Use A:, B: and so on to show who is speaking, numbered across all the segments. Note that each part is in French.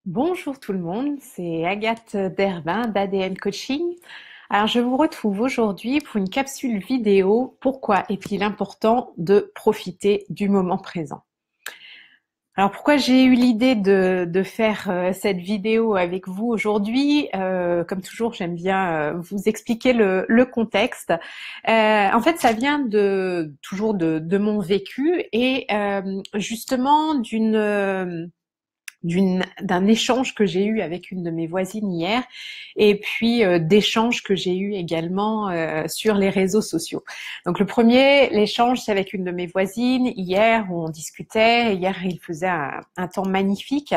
A: Bonjour tout le monde, c'est Agathe Derbin d'ADN Coaching. Alors je vous retrouve aujourd'hui pour une capsule vidéo. Pourquoi est-il important de profiter du moment présent? Alors pourquoi j'ai eu l'idée de faire cette vidéo avec vous aujourd'hui? Comme toujours, j'aime bien vous expliquer le contexte. En fait, ça vient toujours de mon vécu et justement d'un échange que j'ai eu avec une de mes voisines hier et puis d'échanges que j'ai eu également sur les réseaux sociaux. Donc le premier, l'échange, c'est avec une de mes voisines hier où on discutait. Hier, il faisait un temps magnifique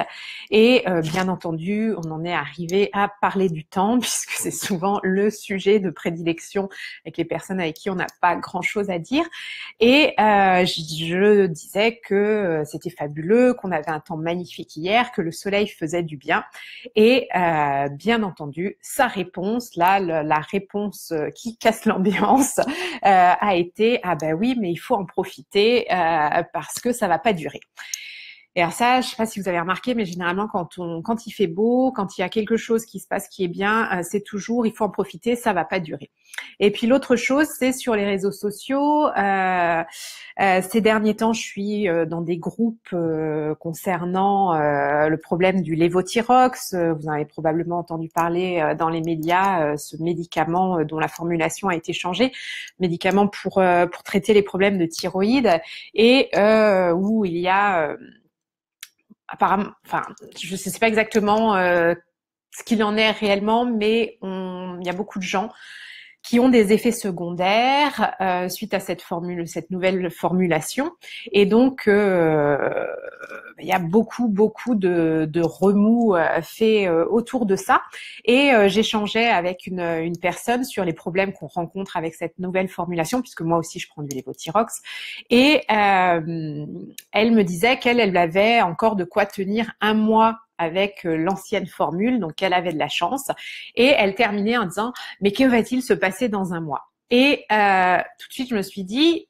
A: et bien entendu, on en est arrivé à parler du temps puisque c'est souvent le sujet de prédilection avec les personnes avec qui on n'a pas grand-chose à dire. Et je disais que c'était fabuleux, qu'on avait un temps magnifique hier, que le soleil faisait du bien. Et bien entendu, sa réponse, là, la réponse qui casse l'ambiance, a été ah ben oui, mais il faut en profiter parce que ça va pas durer. Et alors ça, je sais pas si vous avez remarqué, mais généralement quand il fait beau, quand il y a quelque chose qui se passe qui est bien, c'est toujours il faut en profiter, ça va pas durer. Et puis l'autre chose, c'est sur les réseaux sociaux. Ces derniers temps, je suis dans des groupes concernant le problème du lévothyrox. Vous en avez probablement entendu parler dans les médias, ce médicament dont la formulation a été changée, médicament pour traiter les problèmes de thyroïde et où il y a apparemment, enfin, je ne sais pas exactement ce qu'il en est réellement, mais il y a beaucoup de gens qui ont des effets secondaires suite à cette nouvelle formulation. Et donc, il y a beaucoup de remous faits autour de ça. Et j'échangeais avec une personne sur les problèmes qu'on rencontre avec cette nouvelle formulation, puisque moi aussi je prends du lévothyrox. Et elle me disait qu'elle avait encore de quoi tenir un mois avec l'ancienne formule, donc elle avait de la chance. Et elle terminait en disant « Mais que va-t-il se passer dans un mois ?» Et tout de suite, je me suis dit,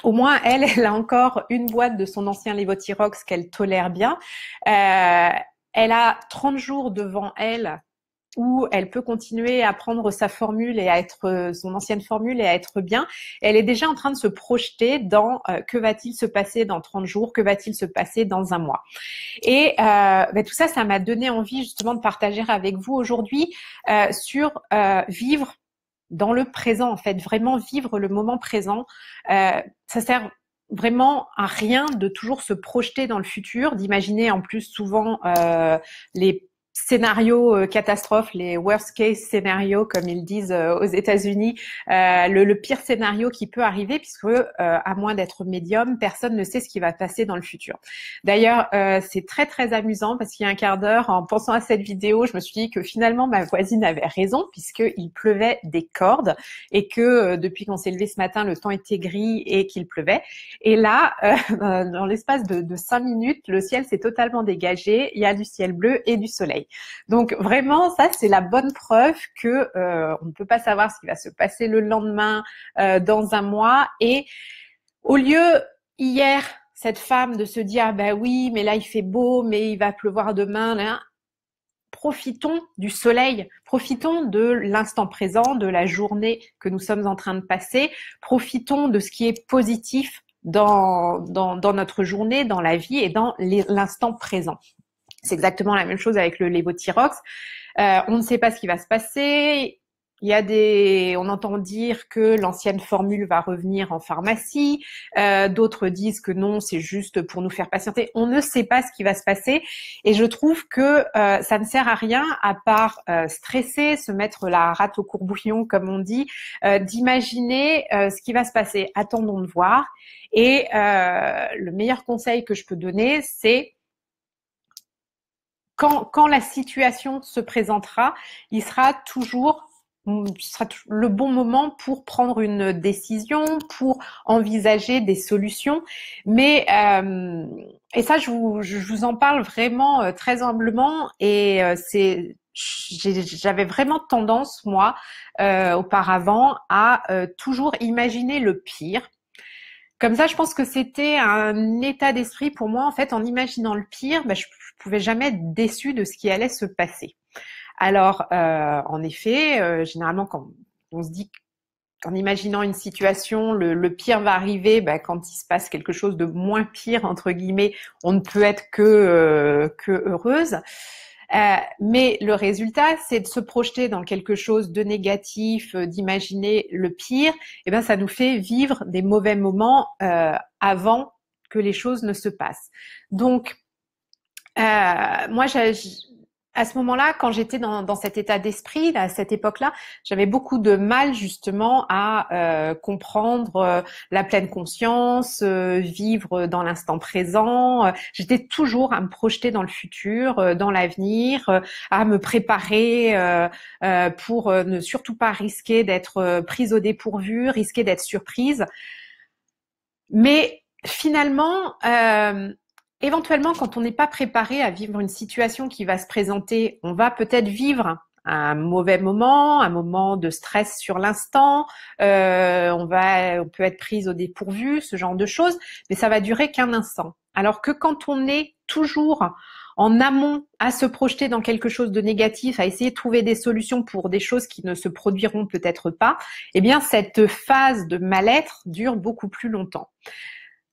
A: au moins, elle a encore une boîte de son ancien lévothyrox qu'elle tolère bien. Elle a 30 jours devant elle où elle peut continuer à prendre sa formule et à être son ancienne formule et à être bien. Elle est déjà en train de se projeter dans que va-t-il se passer dans 30 jours, que va-t-il se passer dans un mois. Et tout ça, ça m'a donné envie justement de partager avec vous aujourd'hui sur vivre dans le présent, en fait, vraiment vivre le moment présent. Ça sert vraiment à rien de toujours se projeter dans le futur, d'imaginer en plus souvent les scénarios catastrophes, les worst case scénarios comme ils disent aux États-Unis, le pire scénario qui peut arriver puisque à moins d'être médium, personne ne sait ce qui va passer dans le futur. D'ailleurs, c'est très amusant parce qu'il y a un quart d'heure, en pensant à cette vidéo, je me suis dit que finalement ma voisine avait raison puisqu'il pleuvait des cordes et que depuis qu'on s'est levé ce matin, le temps était gris et qu'il pleuvait. Et là, dans l'espace de 5 minutes, le ciel s'est totalement dégagé, il y a du ciel bleu et du soleil. Donc vraiment, ça c'est la bonne preuve que on ne peut pas savoir ce qui va se passer le lendemain, dans un mois. Et au lieu hier cette femme de se dire ah ben oui, mais là il fait beau, mais il va pleuvoir demain, là, profitons du soleil, profitons de l'instant présent, de la journée que nous sommes en train de passer, profitons de ce qui est positif dans notre journée, dans la vie et dans l'instant présent. C'est exactement la même chose avec le lévothyrox. On ne sait pas ce qui va se passer. On entend dire que l'ancienne formule va revenir en pharmacie. D'autres disent que non, c'est juste pour nous faire patienter. On ne sait pas ce qui va se passer. Et je trouve que ça ne sert à rien à part stresser, se mettre la rate au courbouillon, comme on dit, d'imaginer ce qui va se passer. Attendons de voir. Et le meilleur conseil que je peux donner, c'est quand la situation se présentera, il sera toujours ce sera le bon moment pour prendre une décision, pour envisager des solutions. Mais et ça, je vous en parle vraiment très humblement. Et j'avais vraiment tendance, moi, auparavant, à toujours imaginer le pire. Comme ça, je pense que c'était un état d'esprit pour moi. En fait, en imaginant le pire, je pouvais jamais être déçue de ce qui allait se passer. Alors, en effet, généralement, quand on se dit qu'en imaginant une situation, le pire va arriver, quand il se passe quelque chose de moins pire, entre guillemets, on ne peut être que heureuse. Mais le résultat, c'est de se projeter dans quelque chose de négatif, d'imaginer le pire. Et ben, ça nous fait vivre des mauvais moments avant que les choses ne se passent. Donc, moi, à ce moment-là, quand j'étais dans cet état d'esprit, à cette époque-là, j'avais beaucoup de mal justement à comprendre la pleine conscience, vivre dans l'instant présent. J'étais toujours à me projeter dans le futur, dans l'avenir, à me préparer pour ne surtout pas risquer d'être prise au dépourvu, risquer d'être surprise. Mais finalement, éventuellement, quand on n'est pas préparé à vivre une situation qui va se présenter, on va peut-être vivre un mauvais moment, un moment de stress sur l'instant, on peut être prise au dépourvu, ce genre de choses, mais ça va durer qu'un instant. Alors que quand on est toujours en amont à se projeter dans quelque chose de négatif, à essayer de trouver des solutions pour des choses qui ne se produiront peut-être pas, eh bien cette phase de mal-être dure beaucoup plus longtemps.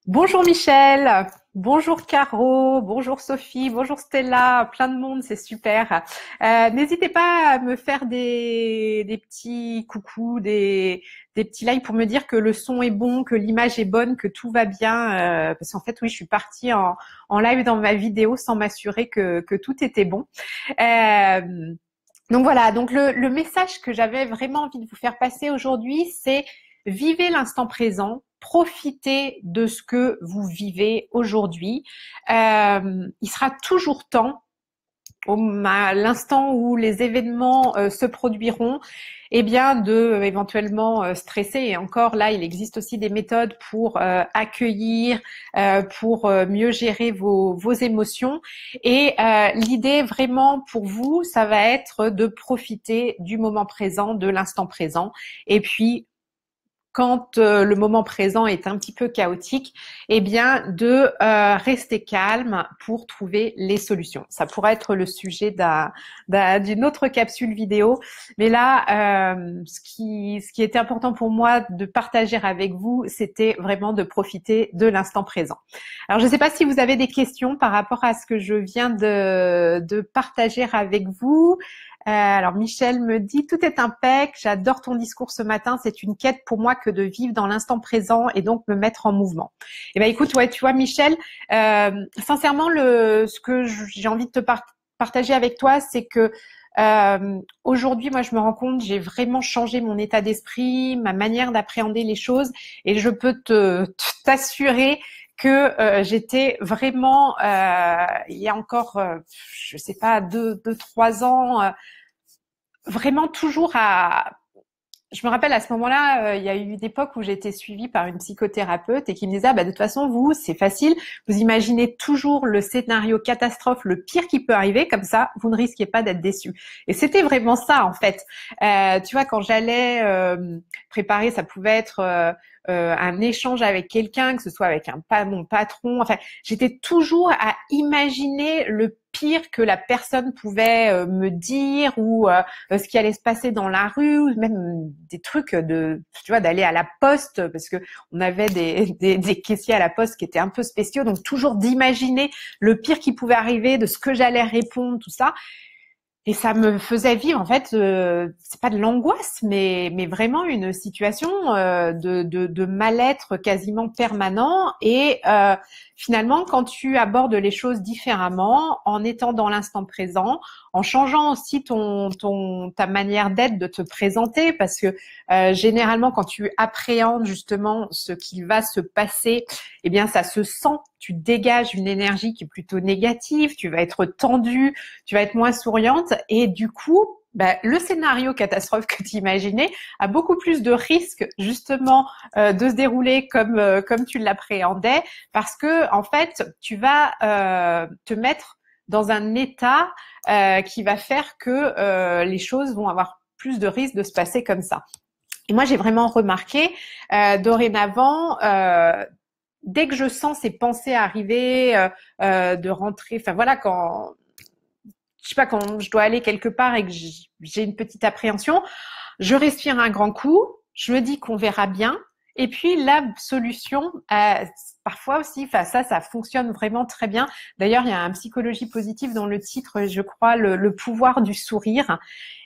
A: Bonjour Michel, bonjour Caro, bonjour Sophie, bonjour Stella, plein de monde, c'est super. N'hésitez pas à me faire des petits coucous, des petits likes pour me dire que le son est bon, que l'image est bonne, que tout va bien. Parce qu'en fait, oui, je suis partie en live dans ma vidéo sans m'assurer que tout était bon. Donc voilà, donc le message que j'avais vraiment envie de vous faire passer aujourd'hui, c'est vivez l'instant présent, profitez de ce que vous vivez aujourd'hui. Il sera toujours temps, à l'instant où les événements se produiront, eh bien de éventuellement stresser. Et encore là, il existe aussi des méthodes pour accueillir, pour mieux gérer vos émotions. Et l'idée vraiment pour vous, ça va être de profiter du moment présent, de l'instant présent. Et puis quand le moment présent est un petit peu chaotique, eh bien de rester calme pour trouver les solutions. Ça pourrait être le sujet d'une autre capsule vidéo, mais là, ce qui était important pour moi de partager avec vous, c'était vraiment de profiter de l'instant présent. Alors, je ne sais pas si vous avez des questions par rapport à ce que je viens de partager avec vous. Alors Michel me dit tout est impec, j'adore ton discours ce matin, c'est une quête pour moi que de vivre dans l'instant présent et donc me mettre en mouvement. Eh ben écoute, ouais, tu vois Michel, sincèrement ce que j'ai envie de te partager avec toi, c'est que aujourd'hui, moi, je me rends compte, j'ai vraiment changé mon état d'esprit, ma manière d'appréhender les choses, et je peux t'assurer que j'étais vraiment, il y a encore, je sais pas, 3 ans, vraiment toujours je me rappelle à ce moment-là, il y a eu une époque où j'ai été suivie par une psychothérapeute et qui me disait de toute façon vous c'est facile, vous imaginez toujours le scénario catastrophe, le pire qui peut arriver, comme ça vous ne risquez pas d'être déçu. Et c'était vraiment ça en fait. Tu vois, quand j'allais préparer, ça pouvait être un échange avec quelqu'un, que ce soit avec mon patron, enfin j'étais toujours à imaginer le pire que la personne pouvait me dire ou ce qui allait se passer dans la rue, ou même des trucs tu vois, d'aller à la poste parce que on avait des caissiers à la poste qui étaient un peu spéciaux, donc toujours d'imaginer le pire qui pouvait arriver, de ce que j'allais répondre, tout ça. Et ça me faisait vivre, en fait, c'est pas de l'angoisse, mais vraiment une situation de mal-être quasiment permanent. Et finalement, quand tu abordes les choses différemment, en étant dans l'instant présent, en changeant aussi ta manière d'être, de te présenter, parce que généralement, quand tu appréhendes justement ce qui va se passer, eh bien, ça se sent. Tu dégages une énergie qui est plutôt négative, tu vas être tendue, tu vas être moins souriante et du coup, le scénario catastrophe que tu imaginais a beaucoup plus de risques justement de se dérouler comme tu l'appréhendais parce que en fait, tu vas te mettre dans un état qui va faire que les choses vont avoir plus de risques de se passer comme ça. Et moi, j'ai vraiment remarqué dorénavant, dès que je sens ces pensées arriver, de rentrer, enfin voilà, quand je sais pas, quand je dois aller quelque part et que j'ai une petite appréhension, je respire un grand coup, je me dis qu'on verra bien. Et puis la solution, parfois aussi, enfin ça fonctionne vraiment très bien. D'ailleurs, il y a un psychologie positive dans le titre, je crois, le pouvoir du sourire.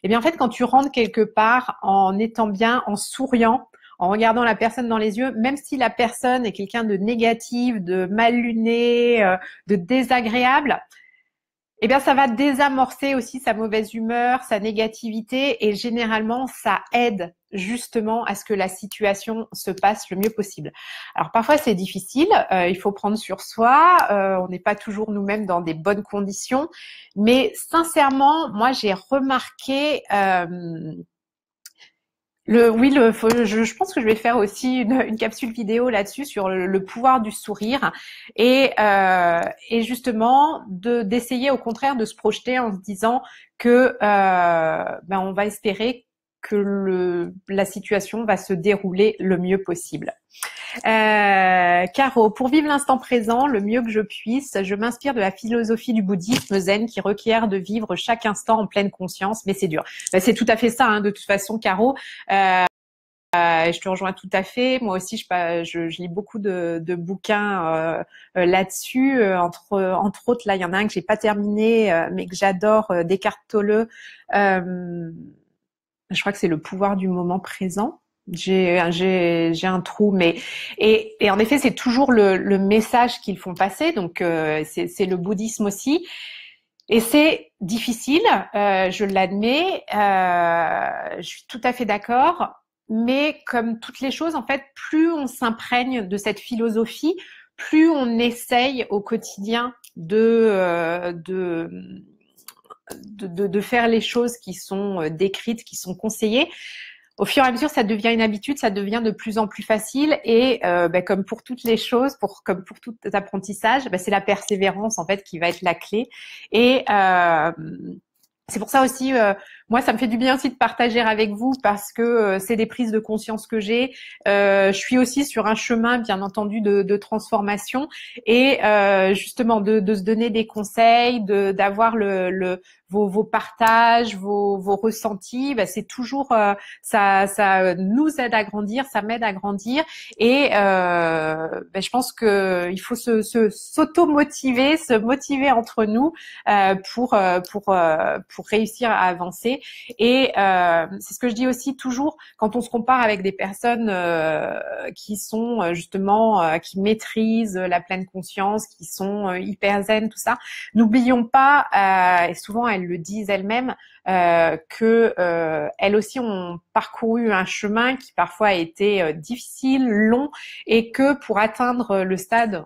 A: Et bien en fait, quand tu rentres quelque part en étant bien, en souriant, en regardant la personne dans les yeux, même si la personne est quelqu'un de négatif, de mal luné, de désagréable, eh bien, ça va désamorcer aussi sa mauvaise humeur, sa négativité, et généralement, ça aide justement à ce que la situation se passe le mieux possible. Alors parfois, c'est difficile, il faut prendre sur soi, on n'est pas toujours nous-mêmes dans des bonnes conditions, mais sincèrement, moi, j'ai remarqué je pense que je vais faire aussi une capsule vidéo là-dessus sur le pouvoir du sourire et justement d'essayer au contraire de se projeter en se disant que on va espérer que la situation va se dérouler le mieux possible. Caro, pour vivre l'instant présent le mieux que je puisse, je m'inspire de la philosophie du bouddhisme zen qui requiert de vivre chaque instant en pleine conscience, mais c'est dur. C'est tout à fait ça, hein, de toute façon, Caro. Je te rejoins tout à fait. Moi aussi, je lis beaucoup de bouquins là-dessus. Entre autres, là, il y en a un que j'ai pas terminé, mais que j'adore, d'Eckhart Tolle. Je crois que c'est le pouvoir du moment présent. J'ai un trou, mais et en effet, c'est toujours le message qu'ils font passer. Donc, c'est le bouddhisme aussi. Et c'est difficile, je l'admets. Je suis tout à fait d'accord. Mais comme toutes les choses, en fait, plus on s'imprègne de cette philosophie, plus on essaye au quotidien de faire les choses qui sont décrites, qui sont conseillées. Au fur et à mesure, ça devient une habitude, ça devient de plus en plus facile. Et comme pour toutes les choses, comme pour tout apprentissage, c'est la persévérance en fait qui va être la clé. Et c'est pour ça aussi, moi, ça me fait du bien aussi de partager avec vous parce que c'est des prises de conscience que j'ai. Je suis aussi sur un chemin, bien entendu, de transformation et justement de se donner des conseils, d'avoir vos partages, vos ressentis. C'est toujours ça nous aide à grandir, ça m'aide à grandir et je pense que il faut s'auto-motiver, se motiver entre nous pour réussir à avancer. Et c'est ce que je dis aussi toujours quand on se compare avec des personnes qui sont justement qui maîtrisent la pleine conscience, qui sont hyper zen, tout ça. N'oublions pas, et souvent elles le disent elles-mêmes, que elles aussi ont parcouru un chemin qui parfois a été difficile, long, et que pour atteindre le stade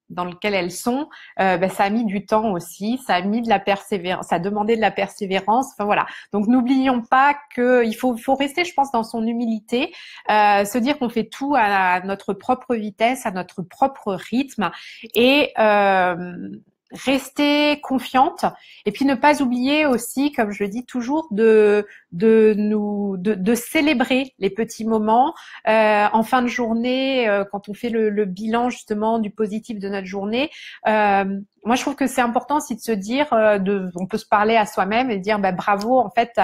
A: dans lequel elles sont, ça a mis du temps aussi, ça a mis de la persévérance, ça a demandé de la persévérance. Enfin voilà. Donc n'oublions pas que il faut rester, je pense, dans son humilité, se dire qu'on fait tout à notre propre vitesse, à notre propre rythme, et rester confiante. Et puis ne pas oublier aussi, comme je le dis toujours, de célébrer les petits moments en fin de journée, quand on fait le bilan justement du positif de notre journée. Moi, je trouve que c'est important aussi de se dire, on peut se parler à soi-même et dire, bravo, en fait,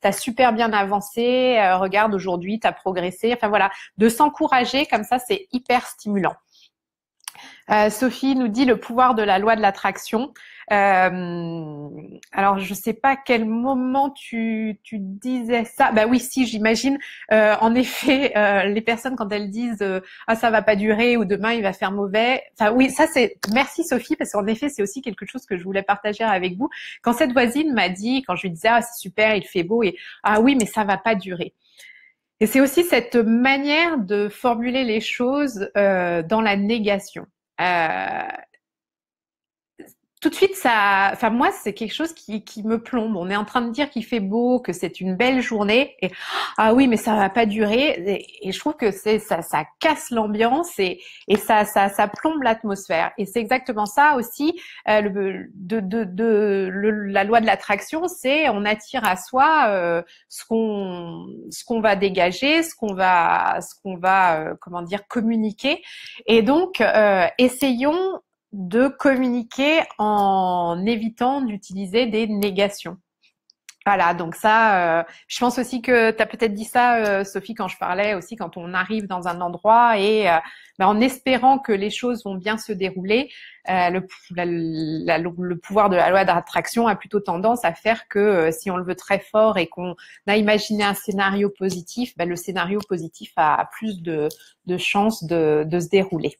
A: t'as super bien avancé. Regarde, aujourd'hui, t'as progressé. Enfin voilà, de s'encourager comme ça, c'est hyper stimulant. Sophie nous dit le pouvoir de la loi de l'attraction. Alors, je sais pas à quel moment tu disais ça. Oui, si, j'imagine. En effet, les personnes quand elles disent ah ça va pas durer ou demain il va faire mauvais. Enfin oui, ça c'est. Merci Sophie parce qu'en effet c'est aussi quelque chose que je voulais partager avec vous. Quand cette voisine m'a dit, quand je lui disais ah c'est super, il fait beau et ah oui mais ça va pas durer. Et c'est aussi cette manière de formuler les choses dans la négation. De tout de suite, ça, enfin moi, c'est quelque chose qui me plombe. On est en train de dire qu'il fait beau, que c'est une belle journée, et ah oui, mais ça va pas durer. Et je trouve que ça casse l'ambiance et ça plombe l'atmosphère. Et c'est exactement ça aussi. La loi de l'attraction, c'est on attire à soi ce qu'on va dégager, ce qu'on va comment dire communiquer. Et donc, essayons de communiquer en évitant d'utiliser des négations. Voilà, donc ça, je pense aussi que tu as peut-être dit ça, Sophie, quand je parlais aussi, quand on arrive dans un endroit et en espérant que les choses vont bien se dérouler, le pouvoir de la loi d'attraction a plutôt tendance à faire que si on le veut très fort et qu'on a imaginé un scénario positif, le scénario positif a plus de chances de se dérouler.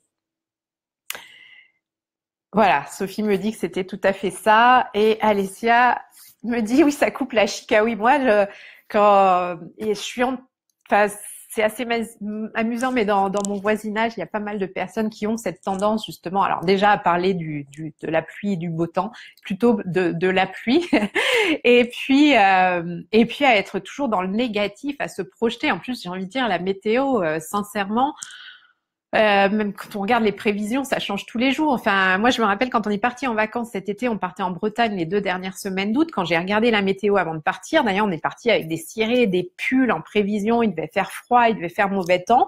A: Voilà, Sophie me dit que c'était tout à fait ça. Et Alessia me dit, oui, ça coupe la chic. Ah oui, moi, et je suis enfin, c'est assez amusant, mais dans mon voisinage, il y a pas mal de personnes qui ont cette tendance, justement, alors déjà à parler de la pluie et du beau temps, plutôt de la pluie. Et puis à être toujours dans le négatif, à se projeter. En plus, j'ai envie de dire, la météo, sincèrement, même quand on regarde les prévisions, ça change tous les jours. Enfin, moi, je me rappelle quand on est parti en vacances cet été, on partait en Bretagne les 2 dernières semaines d'août. Quand j'ai regardé la météo avant de partir, d'ailleurs, on est parti avec des cirés, des pulls en prévision. Il devait faire froid, il devait faire mauvais temps.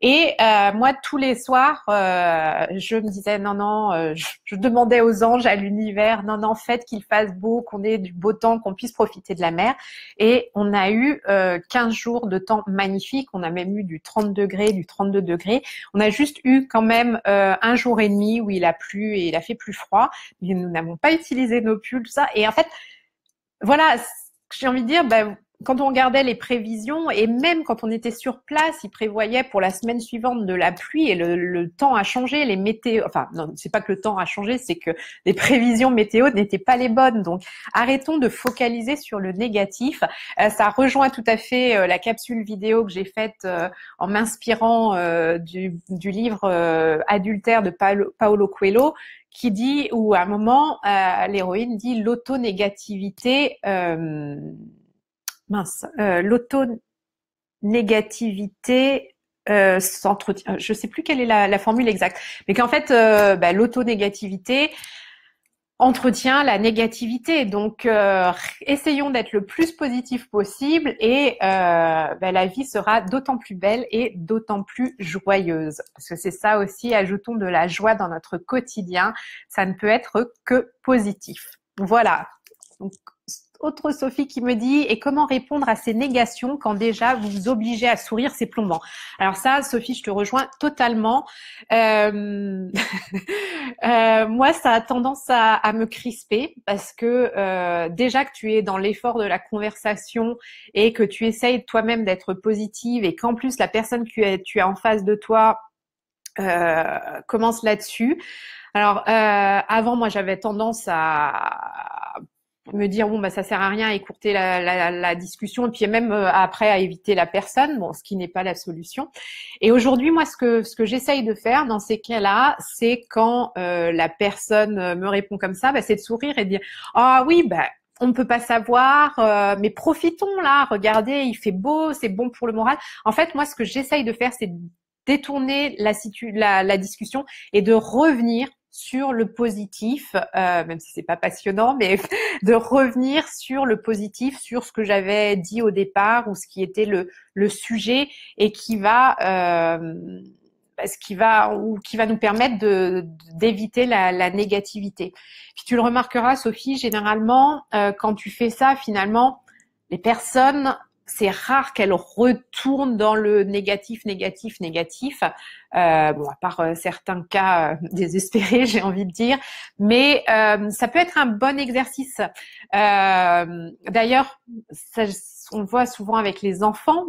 A: Et moi, tous les soirs, je me disais non, je demandais aux anges, à l'univers, non, faites qu'il fasse beau, qu'on ait du beau temps, qu'on puisse profiter de la mer. Et on a eu 15 jours de temps magnifique. On a même eu du 30 degrés, du 32 degrés. On a juste eu quand même 1 jour et demi où il a plu et il a fait plus froid. Mais nous n'avons pas utilisé nos pulls, tout ça. Et en fait, voilà, j'ai envie de dire, quand on regardait les prévisions et même quand on était sur place, ils prévoyaient pour la semaine suivante de la pluie et le temps a changé, les météos, enfin non, c'est pas que le temps a changé, c'est que les prévisions météo n'étaient pas les bonnes. Donc arrêtons de focaliser sur le négatif. Ça rejoint tout à fait la capsule vidéo que j'ai faite en m'inspirant du livre Adultère de Paulo Coelho, qui dit, ou à un moment, l'héroïne dit l'auto-négativité, l'auto-négativité s'entretient. Je sais plus quelle est la formule exacte, mais qu'en fait, l'auto-négativité entretient la négativité. Donc, essayons d'être le plus positif possible et la vie sera d'autant plus belle et d'autant plus joyeuse. Parce que c'est ça aussi, ajoutons de la joie dans notre quotidien. Ça ne peut être que positif. Voilà. Donc, autre Sophie qui me dit, et comment répondre à ces négations quand déjà vous vous obligez à sourire, c'est plombant. Alors ça, Sophie, je te rejoins totalement. Moi, ça a tendance à me crisper parce que déjà que tu es dans l'effort de la conversation et que tu essayes toi-même d'être positive et qu'en plus la personne que tu as en face de toi commence là-dessus. Alors avant, moi, j'avais tendance à me dire ça sert à rien à écourter la discussion et puis même après à éviter la personne, ce qui n'est pas la solution. Et aujourd'hui, moi, ce que j'essaye de faire dans ces cas-là, c'est quand la personne me répond comme ça, c'est de sourire et de dire ah oui, on ne peut pas savoir, mais profitons là, regardez, il fait beau, c'est bon pour le moral. En fait, moi, ce que j'essaye de faire, c'est détourner la discussion et de revenir sur le positif, même si c'est pas passionnant, mais de revenir sur le positif, sur ce que j'avais dit au départ ou ce qui était le sujet et qui va nous permettre d'éviter la négativité. Puis tu le remarqueras, Sophie, généralement, quand tu fais ça, finalement, les personnes, c'est rare qu'elles retournent dans le négatif. À part certains cas désespérés, j'ai envie de dire. Mais ça peut être un bon exercice. D'ailleurs, on le voit souvent avec les enfants.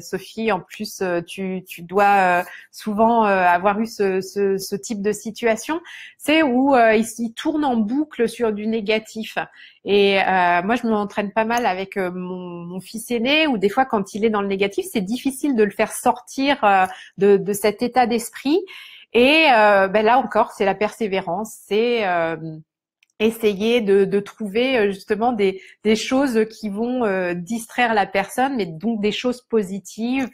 A: Sophie, en plus, tu dois souvent avoir eu ce type de situation. C'est où ils tournent en boucle sur du négatif. Et moi, je m'entraîne pas mal avec mon fils aîné, où des fois, quand il est dans le négatif, c'est difficile de le faire sortir de cet état d'esprit. Et là encore, c'est la persévérance, c'est essayer de trouver justement des choses qui vont distraire la personne, mais donc des choses positives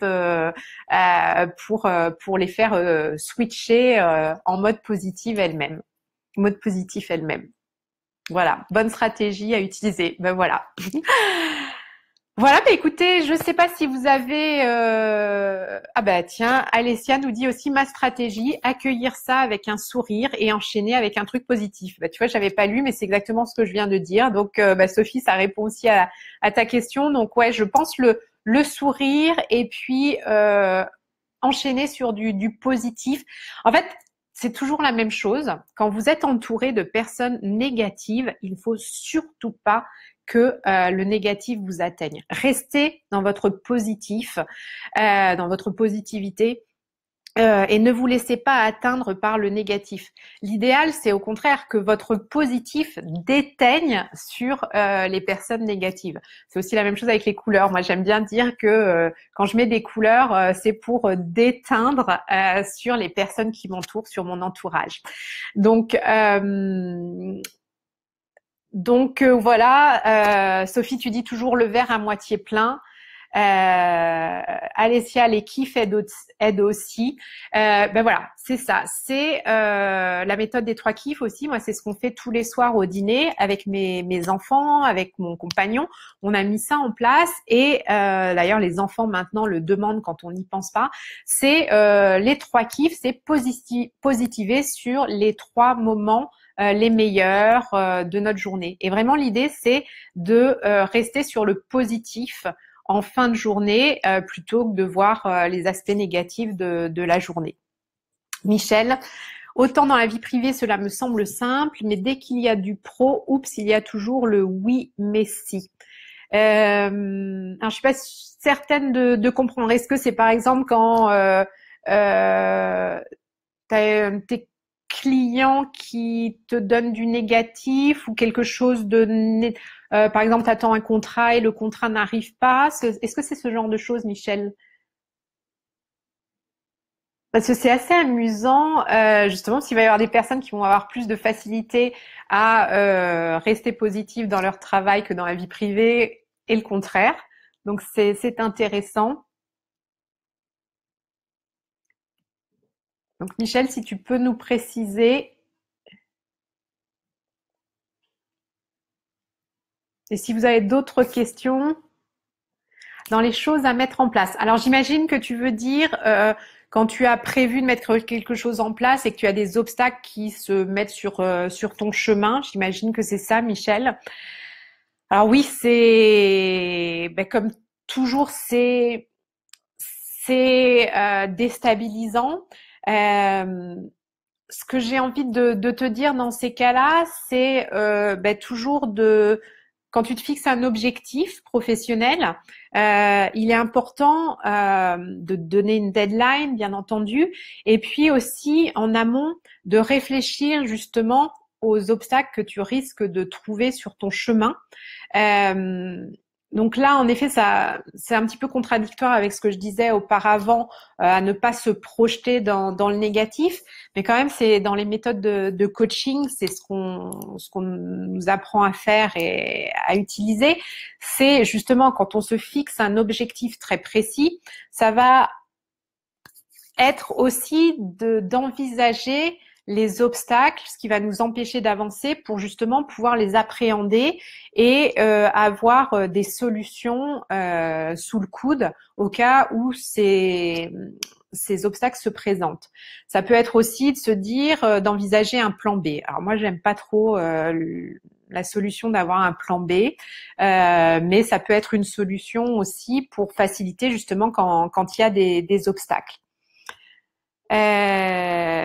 A: pour les faire switcher en mode positif elle-même. Mode positif elle-même. Voilà, bonne stratégie à utiliser. Ben voilà. Voilà, bah écoutez, je ne sais pas si vous avez... Ah bah tiens, Alessia nous dit aussi ma stratégie, accueillir ça avec un sourire et enchaîner avec un truc positif. Bah tu vois, j'avais pas lu, mais c'est exactement ce que je viens de dire. Donc bah, Sophie, ça répond aussi à ta question. Donc ouais, je pense le sourire et puis enchaîner sur du positif. En fait, c'est toujours la même chose. Quand vous êtes entouré de personnes négatives, il ne faut surtout pas que le négatif vous atteigne. Restez dans votre positif, dans votre positivité. Et ne vous laissez pas atteindre par le négatif. L'idéal, c'est au contraire que votre positif déteigne sur les personnes négatives. C'est aussi la même chose avec les couleurs. Moi, j'aime bien dire que quand je mets des couleurs, c'est pour déteindre sur les personnes qui m'entourent, sur mon entourage. Donc, voilà, Sophie, tu dis toujours le verre à moitié plein. Alessia, les kiffs aident aussi. Ben voilà, c'est ça. C'est la méthode des 3 kiffs aussi. Moi, c'est ce qu'on fait tous les soirs au dîner avec mes enfants, avec mon compagnon. On a mis ça en place et d'ailleurs, les enfants maintenant le demandent quand on n'y pense pas. C'est les 3 kiffs, c'est positiver sur les 3 moments les meilleurs de notre journée. Et vraiment, l'idée, c'est de rester sur le positif en fin de journée plutôt que de voir les aspects négatifs de la journée. Michel, autant dans la vie privée, cela me semble simple, mais dès qu'il y a du pro, oups, il y a toujours le oui, mais si. Alors, je suis pas certaine de comprendre. Est-ce que c'est par exemple quand tes clients qui te donnent du négatif ou quelque chose de... par exemple, tu attends un contrat et le contrat n'arrive pas. Est-ce que c'est ce genre de choses, Michel? Parce que c'est assez amusant, justement, s'il va y avoir des personnes qui vont avoir plus de facilité à rester positives dans leur travail que dans la vie privée et le contraire. Donc, c'est intéressant. Donc, Michel, si tu peux nous préciser, et si vous avez d'autres questions dans les choses à mettre en place. Alors, j'imagine que tu veux dire quand tu as prévu de mettre quelque chose en place et que tu as des obstacles qui se mettent sur ton chemin. J'imagine que c'est ça, Michel. Alors oui, c'est comme toujours, c'est déstabilisant. Euh, Ce que j'ai envie de te dire dans ces cas-là, c'est toujours quand tu te fixes un objectif professionnel, il est important de te donner une deadline, bien entendu, et puis aussi en amont de réfléchir justement aux obstacles que tu risques de trouver sur ton chemin. Euh, donc là, en effet, ça, c'est un petit peu contradictoire avec ce que je disais auparavant, à ne pas se projeter dans le négatif. Mais quand même, c'est dans les méthodes de coaching, c'est ce qu'on nous apprend à faire et à utiliser. C'est justement quand on se fixe un objectif très précis, ça va être aussi d'envisager les obstacles, ce qui va nous empêcher d'avancer pour justement pouvoir les appréhender et avoir des solutions sous le coude au cas où ces obstacles se présentent. Ça peut être aussi de se dire d'envisager un plan B. Alors moi, j'aime pas trop la solution d'avoir un plan B, mais ça peut être une solution aussi pour faciliter justement quand il y a des obstacles.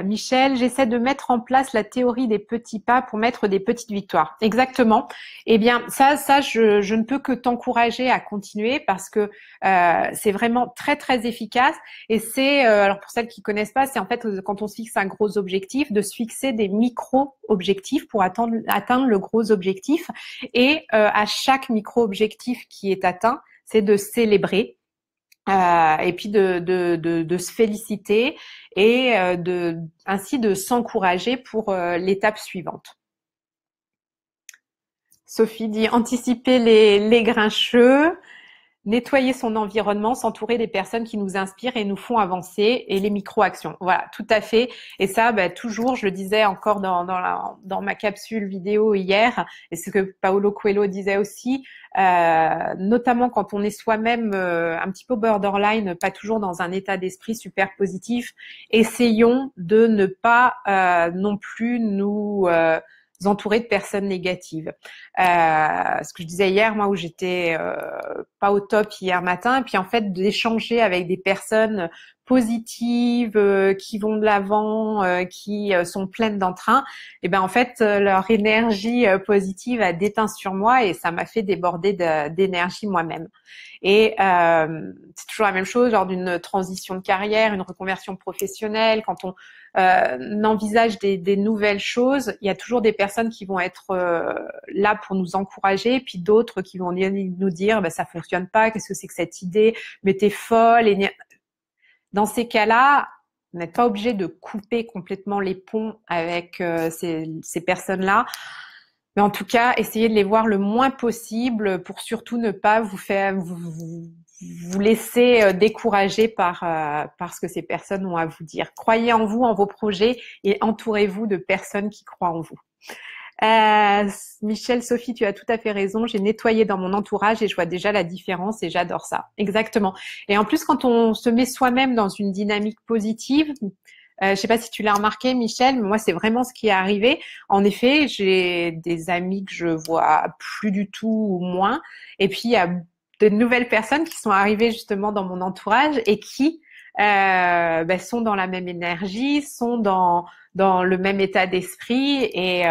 A: Michel, j'essaie de mettre en place la théorie des petits pas pour mettre des petites victoires. Exactement. Eh bien, ça, je ne peux que t'encourager à continuer parce que c'est vraiment très très efficace. Et c'est, alors pour celles qui connaissent pas, c'est en fait quand on se fixe un gros objectif, de se fixer des micro-objectifs pour atteindre le gros objectif. Et à chaque micro-objectif qui est atteint, c'est de célébrer. Et puis de se féliciter et ainsi de s'encourager pour l'étape suivante. Sophie dit anticiper les grincheux, nettoyer son environnement, s'entourer des personnes qui nous inspirent et nous font avancer, et les micro-actions. Voilà, tout à fait. Et ça, toujours, je le disais encore dans ma capsule vidéo hier, et ce que Paulo Coelho disait aussi, notamment quand on est soi-même un petit peu borderline, pas toujours dans un état d'esprit super positif, essayons de ne pas non plus nous entourer de personnes négatives. Ce que je disais hier, moi, où j'étais pas au top hier matin, et puis en fait d'échanger avec des personnes positives, qui vont de l'avant, qui sont pleines d'entrain, et ben en fait leur énergie positive a déteint sur moi et ça m'a fait déborder d'énergie moi-même. Et c'est toujours la même chose lors d'une transition de carrière, une reconversion professionnelle, quand on envisage des nouvelles choses, il y a toujours des personnes qui vont être là pour nous encourager, puis d'autres qui vont nous dire ça fonctionne pas, qu'est-ce que c'est que cette idée, mais t'es folle. Et dans ces cas-là, vous n'êtes pas obligé de couper complètement les ponts avec ces personnes-là. Mais en tout cas, essayez de les voir le moins possible pour surtout ne pas vous laisser décourager par ce que ces personnes ont à vous dire. Croyez en vous, en vos projets et entourez-vous de personnes qui croient en vous. Michel, Sophie, tu as tout à fait raison. J'ai nettoyé dans mon entourage et je vois déjà la différence et j'adore ça. Exactement. Et en plus, quand on se met soi-même dans une dynamique positive, je sais pas si tu l'as remarqué, Michel, mais moi, c'est vraiment ce qui est arrivé. En effet, j'ai des amis que je vois plus du tout ou moins. Et puis, il y a de nouvelles personnes qui sont arrivées justement dans mon entourage et qui sont dans la même énergie, sont dans le même état d'esprit et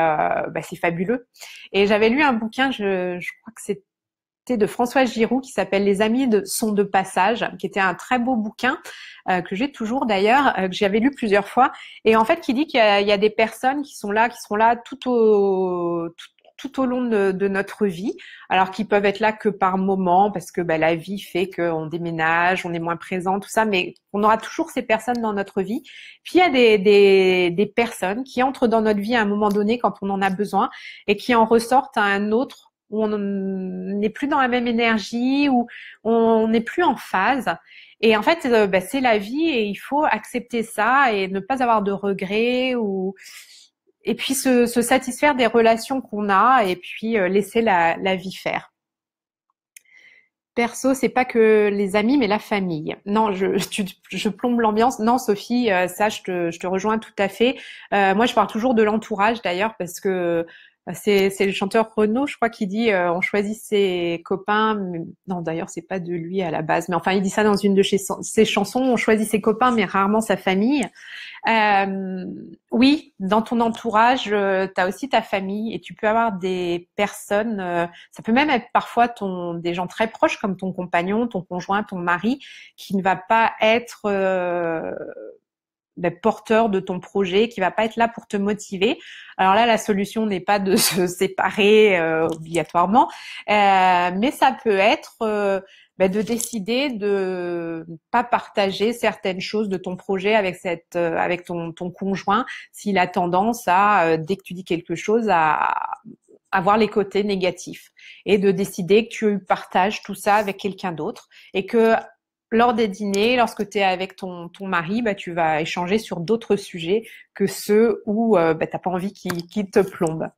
A: c'est fabuleux. Et j'avais lu un bouquin, je crois que c'était de François Giroud qui s'appelle Les amis sont de passage, qui était un très beau bouquin que j'ai toujours d'ailleurs, que j'avais lu plusieurs fois, et en fait qui dit qu'il y a des personnes qui seront là tout au long de notre vie, alors qu'ils peuvent être là que par moment parce que la vie fait qu'on déménage, on est moins présent, tout ça, mais on aura toujours ces personnes dans notre vie. Puis il y a des personnes qui entrent dans notre vie à un moment donné quand on en a besoin et qui en ressortent à un autre où on n'est plus dans la même énergie, où on n'est plus en phase. Et en fait, c'est la vie et il faut accepter ça et ne pas avoir de regrets et puis se satisfaire des relations qu'on a et puis laisser la vie faire. Perso, c'est pas que les amis, mais la famille. Non, je plombe l'ambiance. Non, Sophie, ça, je te rejoins tout à fait. Moi, je parle toujours de l'entourage d'ailleurs parce que c'est le chanteur Renaud, je crois, qui dit on choisit ses copains. Non, d'ailleurs, c'est pas de lui à la base, mais enfin, il dit ça dans une de ses chansons. On choisit ses copains, mais rarement sa famille. Oui, dans ton entourage, tu as aussi ta famille et tu peux avoir des personnes, ça peut même être parfois des gens très proches comme ton compagnon, ton conjoint, ton mari, qui ne va pas être porteur de ton projet, qui va pas être là pour te motiver. Alors là, la solution n'est pas de se séparer obligatoirement, mais ça peut être de décider de pas partager certaines choses de ton projet avec ton conjoint s'il a tendance à dès que tu dis quelque chose à avoir les côtés négatifs et de décider que tu partages tout ça avec quelqu'un d'autre et que lors des dîners, lorsque tu es avec ton mari, tu vas échanger sur d'autres sujets que ceux où t'as pas envie qu'il te plombe.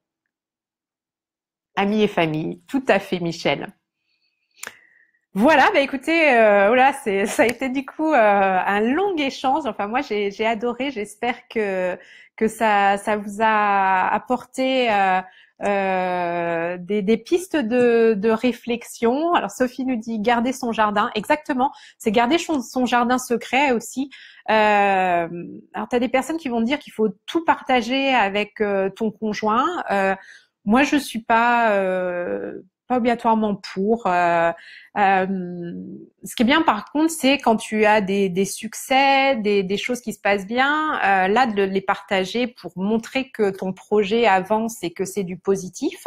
A: Amis et famille, tout à fait, Michel. Voilà, écoutez, ça a été du coup un long échange. Enfin, moi, j'ai adoré. J'espère que ça vous a apporté des pistes de réflexion. Alors, Sophie nous dit garder son jardin. Exactement, c'est garder son jardin secret aussi. Alors, tu as des personnes qui vont dire qu'il faut tout partager avec ton conjoint. Moi, je suis pas obligatoirement pour. Ce qui est bien par contre, c'est quand tu as des succès, des choses qui se passent bien, là de les partager pour montrer que ton projet avance et que c'est du positif.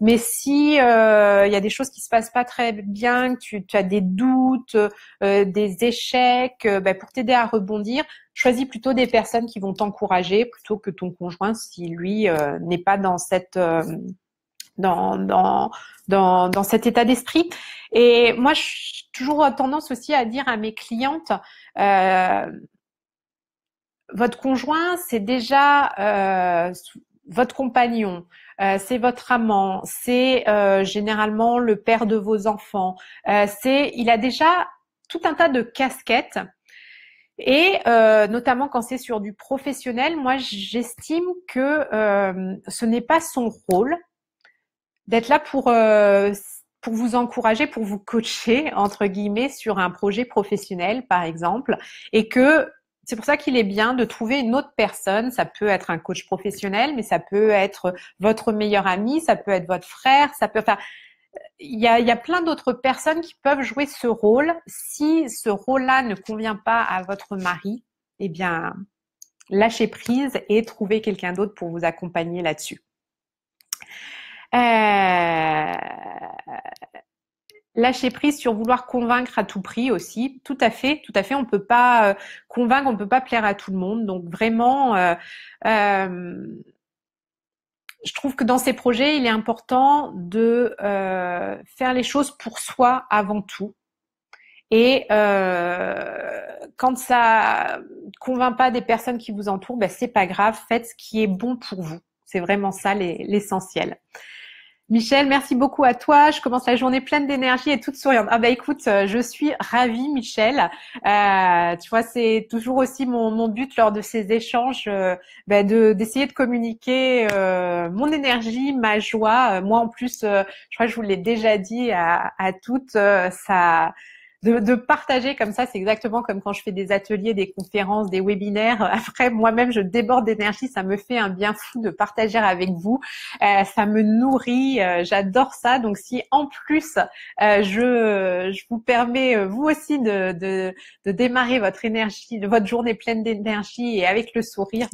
A: Mais si il y a des choses qui se passent pas très bien, que tu as des doutes, des échecs, pour t'aider à rebondir, choisis plutôt des personnes qui vont t'encourager plutôt que ton conjoint si lui n'est pas dans cette dans, dans, dans cet état d'esprit. Et moi, j'ai toujours tendance aussi à dire à mes clientes, euh, votre conjoint, c'est déjà votre compagnon, c'est votre amant, c'est généralement le père de vos enfants. Il a déjà tout un tas de casquettes. Et notamment quand c'est sur du professionnel, moi j'estime que ce n'est pas son rôle d'être là pour vous encourager, pour vous coacher, entre guillemets, sur un projet professionnel, par exemple, et que c'est pour ça qu'il est bien de trouver une autre personne. Ça peut être un coach professionnel, mais ça peut être votre meilleur ami, ça peut être votre frère, ça peut, enfin, il y a plein d'autres personnes qui peuvent jouer ce rôle. Si ce rôle-là ne convient pas à votre mari, eh bien, lâchez prise et trouvez quelqu'un d'autre pour vous accompagner là-dessus. Lâcher prise sur vouloir convaincre à tout prix aussi, tout à fait, tout à fait. On peut pas convaincre, on peut pas plaire à tout le monde. Donc vraiment, je trouve que dans ces projets, il est important de faire les choses pour soi avant tout. Et quand ça convainc pas des personnes qui vous entourent, ben c'est pas grave. Faites ce qui est bon pour vous. C'est vraiment ça l'essentiel. Michel, merci beaucoup à toi. Je commence la journée pleine d'énergie et toute souriante. Ah bah écoute, je suis ravie, Michel. Tu vois, c'est toujours aussi mon but lors de ces échanges, d'essayer de communiquer mon énergie, ma joie. Moi, en plus, je crois que je vous l'ai déjà dit à toutes, ça. De partager comme ça, c'est exactement comme quand je fais des ateliers, des conférences, des webinaires. Après, moi-même, je déborde d'énergie. Ça me fait un bien fou de partager avec vous. Ça me nourrit. J'adore ça. Donc, si en plus, je vous permets, vous aussi, de démarrer votre énergie, votre journée pleine d'énergie et avec le sourire,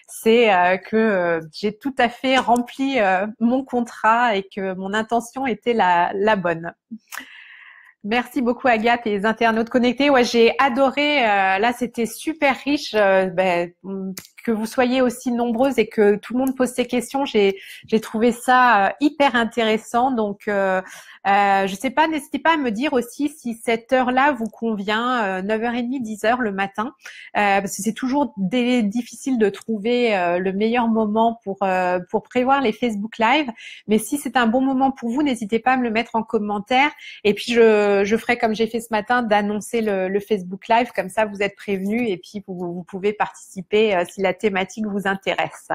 A: c'est que j'ai tout à fait rempli mon contrat et que mon intention était la bonne. Merci beaucoup Agathe et les internautes connectés. Ouais, j'ai adoré. Là, c'était super riche. Que vous soyez aussi nombreuses et que tout le monde pose ses questions, j'ai trouvé ça hyper intéressant. Donc, je sais pas, n'hésitez pas à me dire aussi si cette heure-là vous convient, 9h30, 10h le matin, parce que c'est toujours difficile de trouver le meilleur moment pour prévoir les Facebook Live. Mais si c'est un bon moment pour vous, n'hésitez pas à me le mettre en commentaire. Et puis, je ferai comme j'ai fait ce matin, d'annoncer le Facebook Live. Comme ça, vous êtes prévenus et puis vous pouvez participer si la thématique vous intéresse.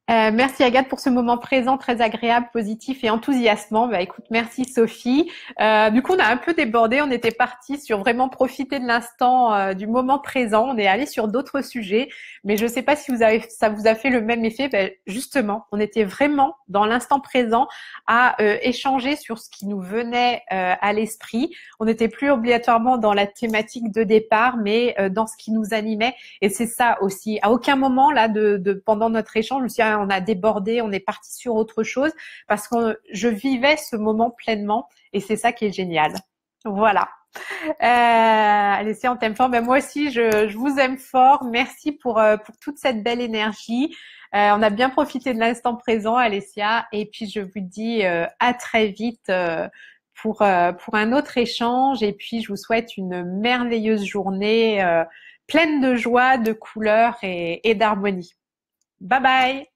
A: Merci Agathe pour ce moment présent très agréable, positif et enthousiasmant. Écoute, merci Sophie. Du coup, on a un peu débordé. On était parti sur vraiment profiter de l'instant, du moment présent. On est allé sur d'autres sujets, mais je ne sais pas si ça vous a fait le même effet. Justement, on était vraiment dans l'instant présent à échanger sur ce qui nous venait à l'esprit. On n'était plus obligatoirement dans la thématique de départ, mais dans ce qui nous animait. Et c'est ça aussi. À aucun moment là, pendant notre échange, je me suis dit, on a débordé, on est parti sur autre chose parce que je vivais ce moment pleinement et c'est ça qui est génial. Voilà. Alessia, on t'aime fort. Moi aussi, je vous aime fort. Merci pour toute cette belle énergie. On a bien profité de l'instant présent, Alessia. Et puis, je vous dis à très vite pour un autre échange. Et puis, je vous souhaite une merveilleuse journée pleine de joie, de couleurs et d'harmonie. Bye bye!